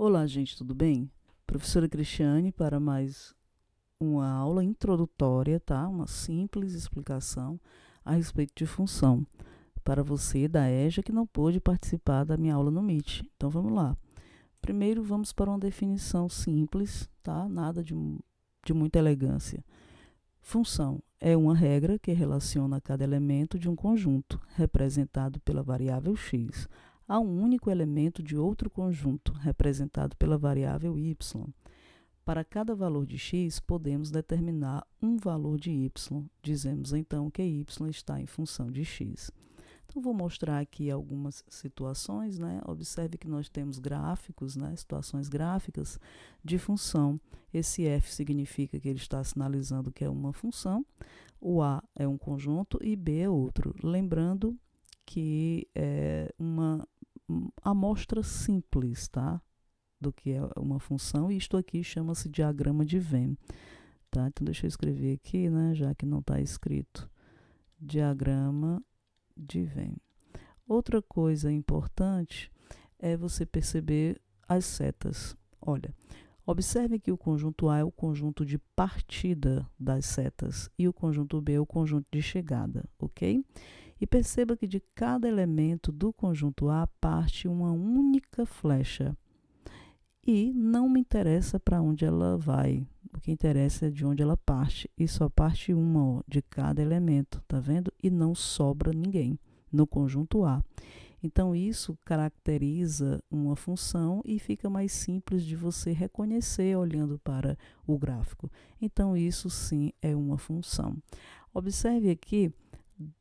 Olá, gente, tudo bem? Professora Cristiane para mais uma aula introdutória, tá? Uma simples explicação a respeito de função para você da EJA que não pôde participar da minha aula no Meet. Então vamos lá. Primeiro vamos para uma definição simples, tá? Nada de muita elegância. Função é uma regra que relaciona cada elemento de um conjunto, representado pela variável x, a um único elemento de outro conjunto, representado pela variável y. Para cada valor de x, podemos determinar um valor de y. Dizemos então que y está em função de x. Então, vou mostrar aqui algumas situações, né? Observe que nós temos gráficos, né? Situações gráficas de função. Esse f significa que ele está sinalizando que é uma função, o a é um conjunto e b é outro. Lembrando que é uma amostra simples, tá? Do que é uma função, e isto aqui chama-se diagrama de Venn, tá? Então, deixa eu escrever aqui, né? Já que não está escrito. Diagrama de Venn. Outra coisa importante é você perceber as setas. Olha, observe que o conjunto A é o conjunto de partida das setas e o conjunto B é o conjunto de chegada, ok? E perceba que de cada elemento do conjunto A parte uma única flecha. E não me interessa para onde ela vai. O que interessa é de onde ela parte. E só parte uma, ó, de cada elemento, tá vendo? E não sobra ninguém no conjunto A. Então, isso caracteriza uma função e fica mais simples de você reconhecer olhando para o gráfico. Então, isso sim é uma função. Observe aqui,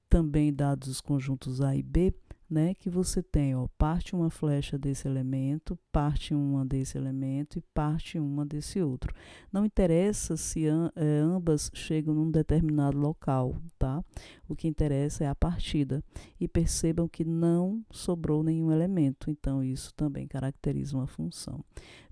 também dados os conjuntos A e B, né, que você tem, ó, parte uma flecha desse elemento, parte uma desse elemento e parte uma desse outro. Não interessa se ambas chegam num determinado local, tá? O que interessa é a partida. E percebam que não sobrou nenhum elemento, então isso também caracteriza uma função.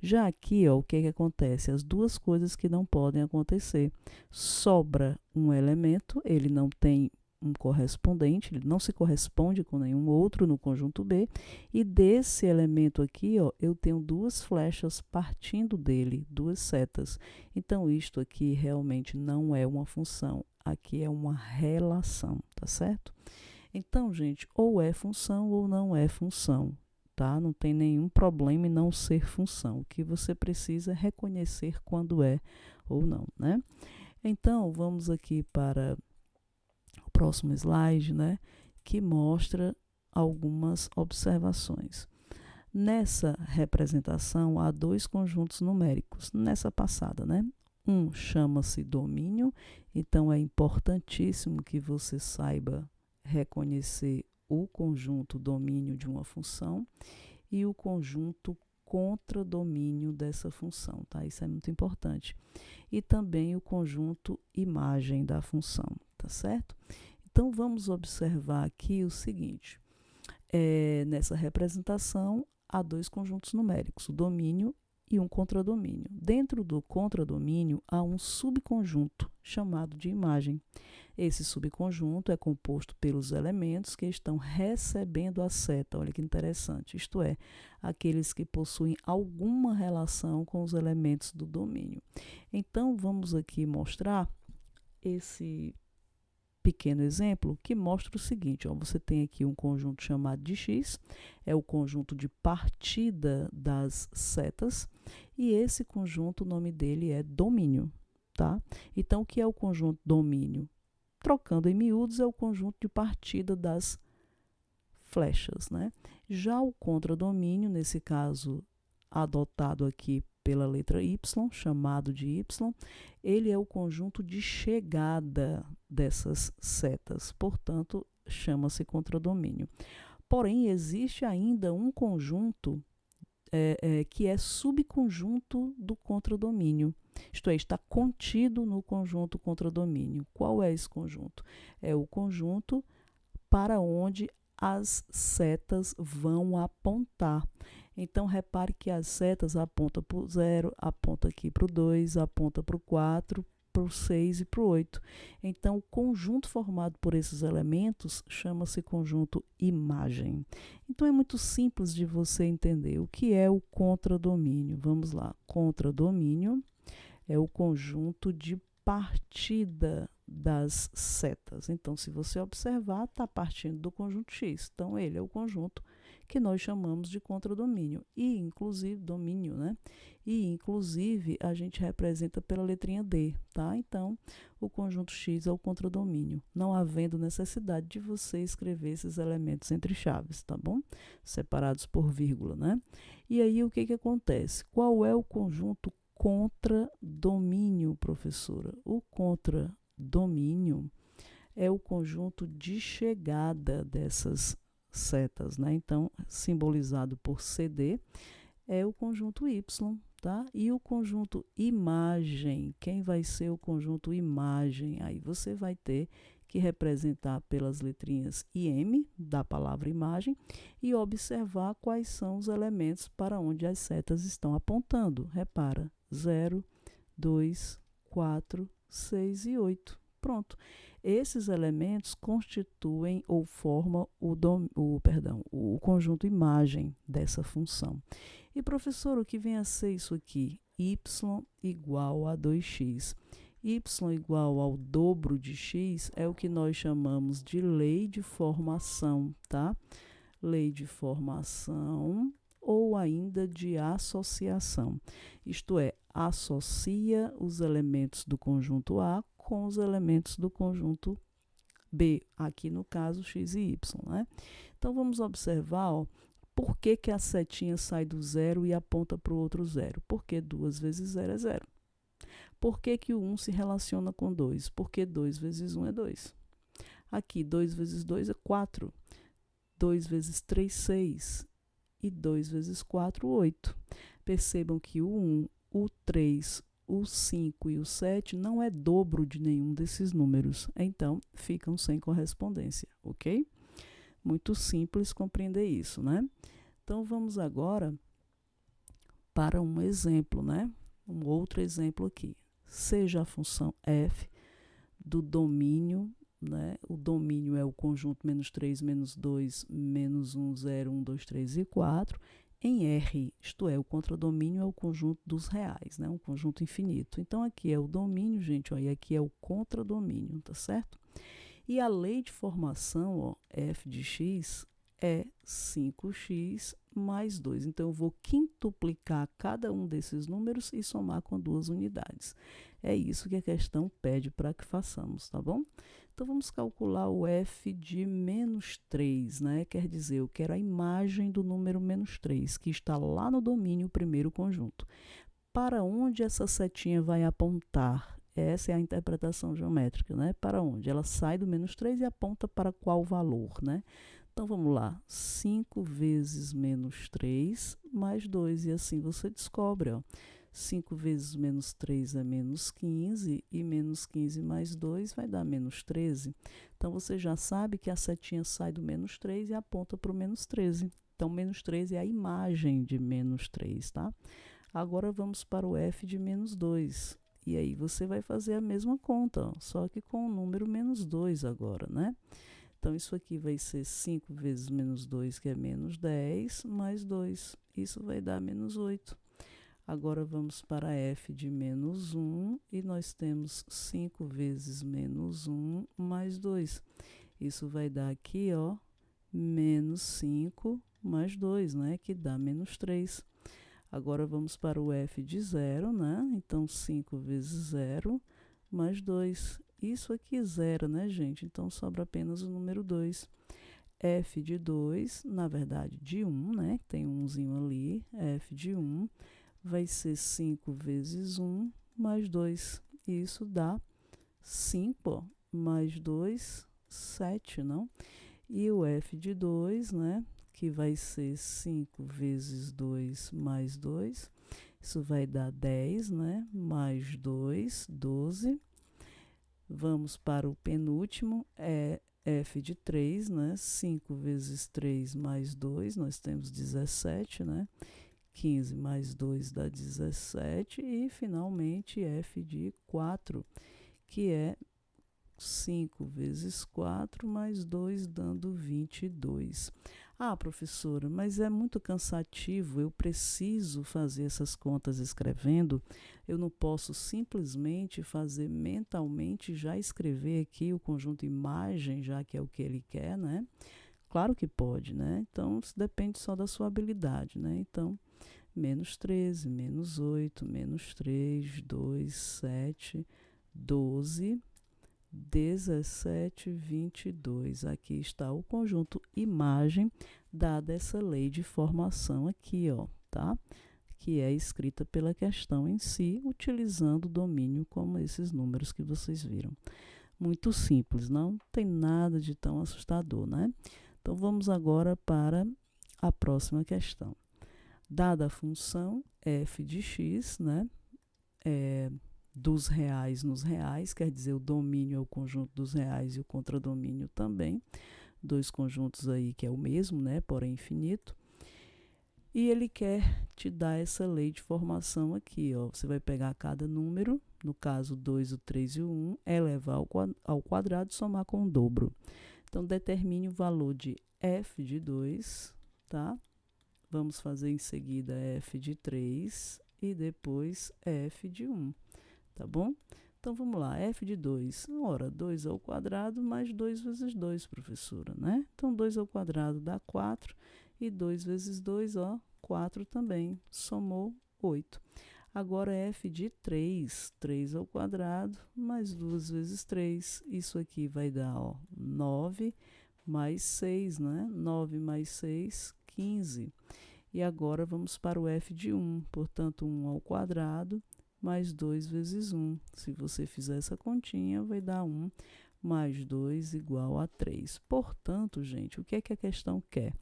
Já aqui, ó, o que acontece? As duas coisas que não podem acontecer. Sobra um elemento, ele não tem um correspondente, ele não se corresponde com nenhum outro no conjunto B, e desse elemento aqui, ó, eu tenho duas flechas partindo dele, duas setas. Então, isto aqui realmente não é uma função, aqui é uma relação, tá certo? Então, gente, ou é função ou não é função, tá? Não tem nenhum problema em não ser função. O que você precisa é reconhecer quando é ou não, né? Então, vamos aqui para o próximo slide, né, que mostra algumas observações. Nessa representação, há dois conjuntos numéricos, nessa passada, né? Um chama-se domínio, então é importantíssimo que você saiba reconhecer o conjunto domínio de uma função e o conjunto contradomínio dessa função, tá? Isso é muito importante. E também o conjunto imagem da função, tá certo? Então, vamos observar aqui o seguinte. Nessa representação, há dois conjuntos numéricos, o domínio e um contradomínio. Dentro do contradomínio, há um subconjunto chamado de imagem. Esse subconjunto é composto pelos elementos que estão recebendo a seta. Olha que interessante. Isto é, aqueles que possuem alguma relação com os elementos do domínio. Então, vamos aqui mostrar esse pequeno exemplo que mostra o seguinte, ó, você tem aqui um conjunto chamado de x, é o conjunto de partida das setas, e esse conjunto, o nome dele é domínio, tá? Então, o que é o conjunto domínio? Trocando em miúdos, é o conjunto de partida das flechas, né? Já o contradomínio, nesse caso adotado aqui pela letra y, chamado de y, ele é o conjunto de chegada dessas setas, portanto, chama-se contradomínio. Porém, existe ainda um conjunto que é subconjunto do contradomínio, isto é, está contido no conjunto contradomínio. Qual é esse conjunto? É o conjunto para onde as setas vão apontar. Então, repare que as setas apontam para o 0, aponta aqui para o 2, aponta para o 4, para o 6 e para o 8. Então, o conjunto formado por esses elementos chama-se conjunto imagem. Então, é muito simples de você entender o que é o contradomínio. Vamos lá, contradomínio é o conjunto de partida das setas. Então, se você observar, está partindo do conjunto X. Então, ele é o conjunto que nós chamamos de contradomínio. E, inclusive, domínio, né? E, inclusive, a gente representa pela letrinha D, tá? Então, o conjunto X é o contradomínio, não havendo necessidade de você escrever esses elementos entre chaves, tá bom? Separados por vírgula, né? E aí, o que que acontece? Qual é o conjunto contradomínio, professora? O contradomínio é o conjunto de chegada dessas setas, né? Então, simbolizado por CD, é o conjunto Y, tá? E o conjunto imagem, quem vai ser o conjunto imagem? Aí você vai ter que representar pelas letrinhas IM da palavra imagem e observar quais são os elementos para onde as setas estão apontando. Repara, 0, 2, 4, 6 e 8. Pronto. Esses elementos constituem ou formam o conjunto imagem dessa função. E, professor, o que vem a ser isso aqui? Y igual a 2x. Y igual ao dobro de x é o que nós chamamos de lei de formação, tá? Lei de formação ou ainda de associação. Isto é, associa os elementos do conjunto A com os elementos do conjunto B, aqui no caso x e y, né? Então, vamos observar, ó, por que que a setinha sai do zero e aponta para o outro zero? Porque 2 vezes 0 é 0. Por que que o 1 se relaciona com 2? Porque 2 vezes 1 é 2. Aqui, 2 vezes 2 é 4. 2 vezes 3, 6. E 2 vezes 4, 8. Percebam que o 1, o 3, o 5 e o 7 não é dobro de nenhum desses números. Então, ficam sem correspondência, ok? Muito simples compreender isso, né? Então, vamos agora para um exemplo, né? Um outro exemplo aqui. Seja a função f do domínio, né? O domínio é o conjunto menos 3, menos 2, menos 1, 0, 1, 2, 3 e 4, em R, isto é, o contradomínio é o conjunto dos reais, né? Um conjunto infinito. Então, aqui é o domínio, gente, ó, e aqui é o contradomínio, tá certo? E a lei de formação, ó, f de x, é 5x mais 2. Então, eu vou quintuplicar cada um desses números e somar com 2 unidades. É isso que a questão pede para que façamos, tá bom? Então, vamos calcular o f de menos 3, né? Quer dizer, eu quero a imagem do número menos 3, que está lá no domínio, o primeiro conjunto. Para onde essa setinha vai apontar? Essa é a interpretação geométrica, né? Para onde? Ela sai do menos 3 e aponta para qual valor, né? Então, vamos lá. 5 vezes menos 3 mais 2. E assim você descobre, ó. 5 vezes menos 3 é menos 15, e menos 15 mais 2 vai dar menos 13. Então, você já sabe que a setinha sai do menos 3 e aponta para o menos 13. Então, menos 13 é a imagem de menos 3, tá? Agora, vamos para o f de menos 2. E aí, você vai fazer a mesma conta, ó, só que com o número menos 2 agora, né? Então, isso aqui vai ser 5 vezes menos 2, que é menos 10, mais 2. Isso vai dar menos 8. Agora, vamos para f de menos 1, e nós temos 5 vezes menos 1, mais 2. Isso vai dar aqui, ó, menos 5 mais 2, né, que dá menos 3. Agora, vamos para o f de 0, né? Então, 5 vezes 0, mais 2. Isso aqui é 0, né, gente? Então, sobra apenas o número 2. f de 2, na verdade, de 1, né? Tem um umzinho ali. f de 1 vai ser 5 vezes 1, mais 2. Isso dá 5, ó, mais 2, 7, não? E o f de 2, né? Que vai ser 5 vezes 2 mais 2. Isso vai dar 10, né? Mais 2, 12. Vamos para o penúltimo, é f de 3, né? 5 vezes 3 mais 2, nós temos 17, né? 15 mais 2 dá 17 e, finalmente, f de 4, que é 5 vezes 4 mais 2, dando 22. Ah, professora, mas é muito cansativo, eu preciso fazer essas contas escrevendo, eu não posso simplesmente fazer mentalmente, já escrever aqui o conjunto imagem, já que é o que ele quer, né? Claro que pode, né? Então, isso depende só da sua habilidade, né? Então, menos 13, menos 8, menos 3, 2, 7, 12, 17, 22. Aqui está o conjunto imagem, dada essa lei de formação aqui, ó, tá? Que é escrita pela questão em si, utilizando o domínio como esses números que vocês viram. Muito simples, não tem nada de tão assustador, né? Então, vamos agora para a próxima questão. Dada a função f de x, né? Dos reais nos reais, quer dizer, o domínio é o conjunto dos reais e o contradomínio também. Dois conjuntos aí que é o mesmo, né? Porém infinito. E ele quer te dar essa lei de formação aqui, ó. Você vai pegar cada número, no caso 2, o 3 e o 1, elevar ao quadrado e somar com o dobro. Então, determine o valor de f de 2, tá? Vamos fazer em seguida f de 3 e depois f de 1, tá bom? Então, vamos lá, f de 2. Ora, 2 ao quadrado mais 2 vezes 2, professora, né? Então, 2 ao quadrado dá 4 e 2 vezes 2, ó, 4 também. Somou 8. Agora, f de 3. 3 ao quadrado mais 2 vezes 3. Isso aqui vai dar, ó, 9 mais 6, né? 9 mais 6, 15. E agora vamos para o f de 1. Portanto, 1 ao quadrado mais 2 vezes 1. Se você fizer essa continha, vai dar 1 mais 2 igual a 3. Portanto, gente, o que é que a questão quer?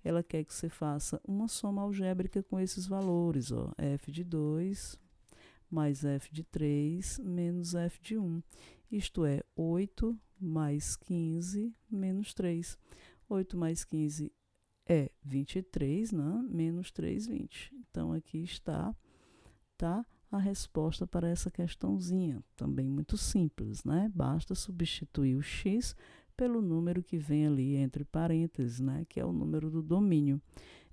Ela quer que você faça uma soma algébrica com esses valores, ó, f de 2 mais f de 3 menos f de 1. Isto é, 8 mais 15 menos 3. 8 mais 15 é 23, né? Menos 3, 20. Então, aqui está, tá? A resposta para essa questãozinha. Também muito simples, né? Basta substituir o x pelo número que vem ali entre parênteses, né? Que é o número do domínio.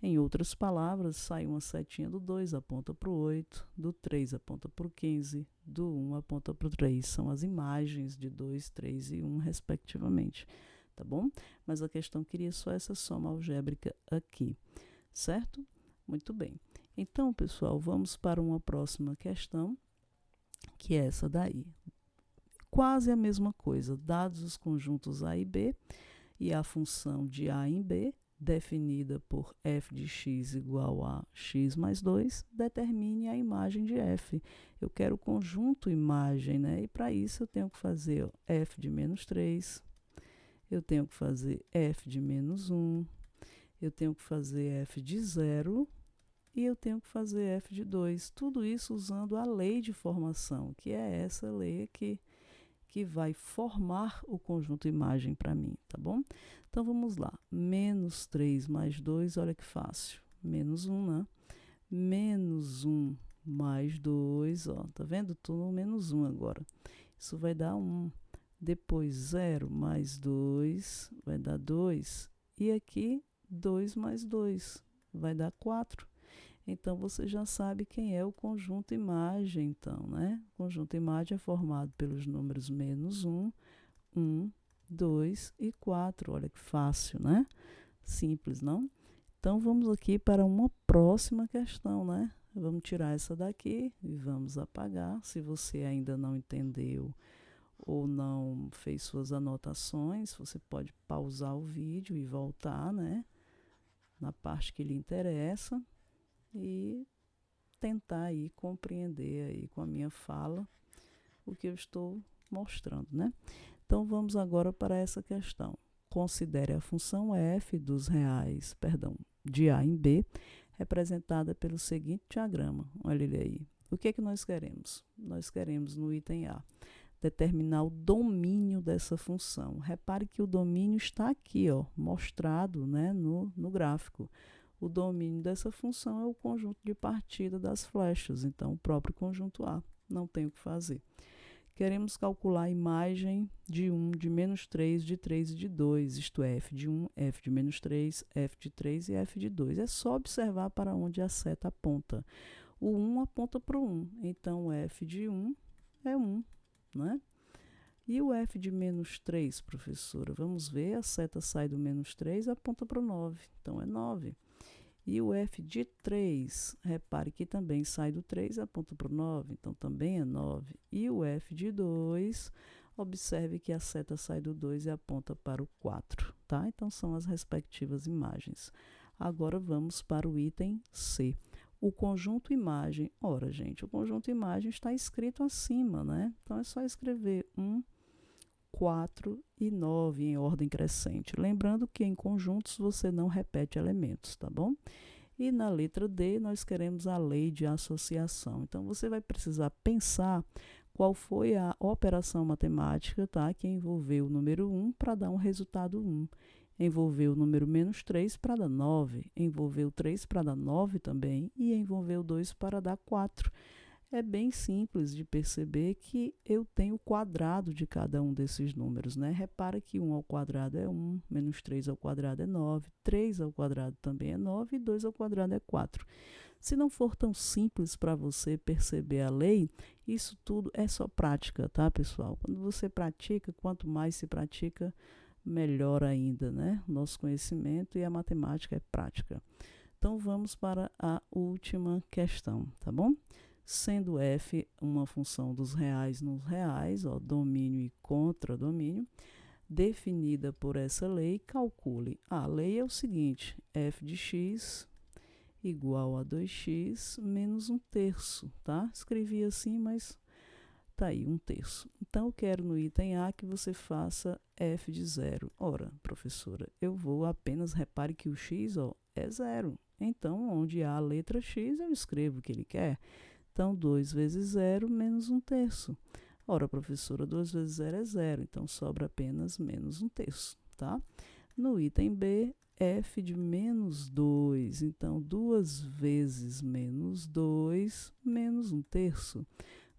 Em outras palavras, sai uma setinha do 2, aponta para o 8, do 3 aponta para o 15, do 1 aponta para o 3. São as imagens de 2, 3 e 1, respectivamente. Tá bom? Mas a questão queria só essa soma algébrica aqui, certo? Muito bem. Então, pessoal, vamos para uma próxima questão, que é essa daí. Quase a mesma coisa. Dados os conjuntos A e B e a função de A em B, definida por f de x igual a x mais 2, determine a imagem de f. Eu quero o conjunto imagem, né? E para isso eu tenho que fazer, ó, f de menos 3, eu tenho que fazer f de menos 1, eu tenho que fazer f de 0 e eu tenho que fazer f de 2. Tudo isso usando a lei de formação, que é essa lei aqui, que vai formar o conjunto imagem para mim, tá bom? Então, vamos lá. Menos 3 mais 2, olha que fácil. Menos 1, né? Menos 1 mais 2, ó, tá vendo? Estou no menos 1 agora. Isso vai dar 1. Depois, 0 mais 2 vai dar 2. E aqui, 2 mais 2 vai dar 4. Então, você já sabe quem é o conjunto imagem, então, né? O conjunto imagem é formado pelos números menos 1, 1, 2 e 4. Olha que fácil, né? Simples, não? Então, vamos aqui para uma próxima questão, né? Vamos tirar essa daqui e vamos apagar. Se você ainda não entendeu ou não fez suas anotações, você pode pausar o vídeo e voltar, né? Na parte que lhe interessa e tentar aí compreender aí com a minha fala o que eu estou mostrando, né? Então, vamos agora para essa questão. Considere a função f dos reais, perdão, de A em B, representada pelo seguinte diagrama. Olha ele aí. O que é que nós queremos? Nós queremos, no item A, determinar o domínio dessa função. Repare que o domínio está aqui, ó, mostrado, né, no gráfico. O domínio dessa função é o conjunto de partida das flechas, então o próprio conjunto A, não tem o que fazer. Queremos calcular a imagem de 1, de menos 3, de 3 e de 2, isto é, f de 1, f de menos 3, f de 3 e f de 2. É só observar para onde a seta aponta. O 1 aponta para o 1, então o f de 1 é 1, né? E o f de menos 3, professora? Vamos ver, a seta sai do menos 3 e aponta para o 9, então é 9. E o f de 3, repare que também sai do 3 e aponta para o 9, então também é 9. E o f de 2, observe que a seta sai do 2 e aponta para o 4, tá? Então são as respectivas imagens. Agora vamos para o item C. O conjunto imagem. Ora, gente, o conjunto imagem está escrito acima, né? Então é só escrever 1, 4 e 9 em ordem crescente. Lembrando que em conjuntos você não repete elementos, tá bom? E na letra D nós queremos a lei de associação. Então você vai precisar pensar qual foi a operação matemática, tá, que envolveu o número 1 para dar um resultado 1. Envolveu o número menos 3 para dar 9. Envolveu 3 para dar 9 também. E envolveu 2 para dar 4. É bem simples de perceber que eu tenho o quadrado de cada um desses números, né? Repara que 1 ao quadrado é 1, menos 3 ao quadrado é 9, 3 ao quadrado também é 9 e 2 ao quadrado é 4. Se não for tão simples para você perceber a lei, isso tudo é só prática, tá, pessoal? Quando você pratica, quanto mais se pratica, melhor ainda, né? Nosso conhecimento e a matemática é prática. Então, vamos para a última questão, tá bom? Sendo f uma função dos reais nos reais, ó, domínio e contradomínio, definida por essa lei, calcule. A lei é o seguinte, f de x igual a 2x menos 1/3, tá? Escrevi assim, mas tá aí, 1/3. Então, eu quero no item A que você faça f de 0. Ora, professora, eu vou apenas, repare que o x, ó, é 0. Então, onde há a letra x, eu escrevo o que ele quer. Então, 2 vezes 0 menos 1/3. Ora, professora, 2 vezes 0 é 0, então sobra apenas menos 1/3, tá? No item B, f de menos 2, então 2 vezes menos 2 menos 1/3.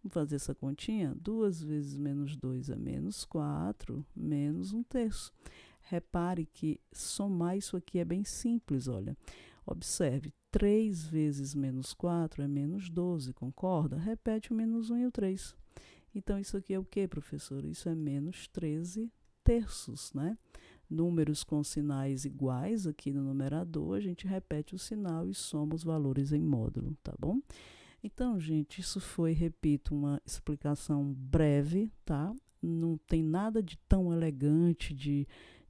Vamos fazer essa continha? 2 vezes menos 2 é menos 4, menos 1/3. Repare que somar isso aqui é bem simples, olha. Observe, 3 vezes menos 4 é menos 12, concorda? Repete o menos 1 e o 3. Então, isso aqui é o que, professor? Isso é menos 13/3, né? Números com sinais iguais aqui no numerador, a gente repete o sinal e soma os valores em módulo, tá bom? Então, gente, isso foi, repito, uma explicação breve, tá? Não tem nada de tão elegante, de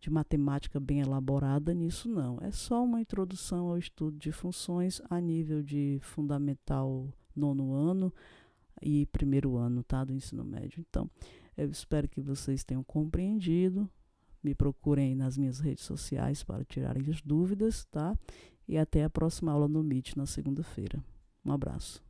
matemática bem elaborada nisso, não. É só uma introdução ao estudo de funções a nível de fundamental 9º ano e 1º ano, tá? Do ensino médio. Então, eu espero que vocês tenham compreendido. Me procurem aí nas minhas redes sociais para tirarem as dúvidas, tá? E até a próxima aula no Meet na segunda-feira. Um abraço.